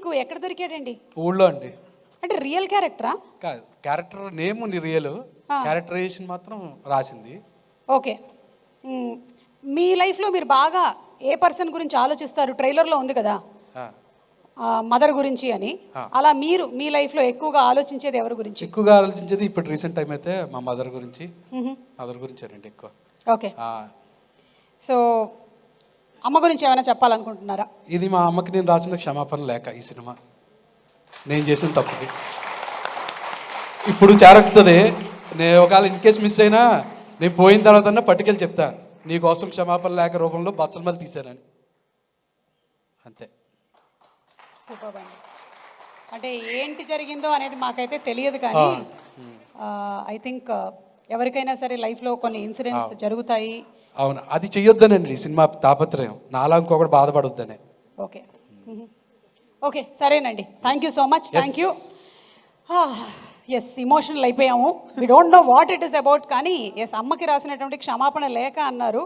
మీకు ఎక్కడ దొరికాడండి? ఊళ్ళో అండి. అంటే రియల్ క్యారెక్టరా? కాదు, క్యారెక్టర్ నేమ్ ఉంది రియల్, క్యారెక్టరైజేషన్ మాత్రం రాసింది. ఓకే. మీ లైఫ్లో మీరు బాగా ఏ పర్సన్ గురించి ఆలోచిస్తారు? ట్రైలర్లో ఉంది కదా మదర్ గురించి అని. అలా మీరు మీ లైఫ్లో ఎక్కువగా ఆలోచించేది ఎవరి గురించి? ఎక్కువగా ఆలోచించేది ఇప్పుడు రీసెంట్ టైం అయితే మా మదర్ గురించి అండి ఎక్కువ. ఓకే. సో అమ్మ గురించి ఏమైనా చెప్పాలనుకుంటున్నారా? ఇది మా అమ్మకి నేను రాసిన క్షమాపణ లేఖ. ఈ సినిమా నేను చేసిన తప్పుకి ఇప్పుడు చేరుతుంది. నేను ఒకవేళ ఇన్ కేసు మిస్ అయినా నేను పోయిన తర్వాత పట్టుకెళ్ళి చెప్తా, నీకోసం క్షమాపణ లేఖ రూపంలో బచ్చలమల్లి తీశానని. అంతే. సూపర్ అండి. అంటే ఏంటి జరిగిందో అనేది మాకైతే తెలియదు, కానీ ఐ థింక్ ఎవరికైనా సరే లైఫ్లో కొన్ని ఇన్సిడెంట్స్ జరుగుతాయి. అవును, అది చెయ్యొద్దనండి సినిమా తాపత్రయం, నాలా ఇంకొకటి బాధపడొద్దనే. ఓకే ఓకే, సరేనండి. Thank you so much. Thank you. Yes, emotional అయిపోయాము. We don't know what it is about, కానీ ఎస్, అమ్మకి రాసినటువంటి క్షమాపణ లేఖ అన్నారు.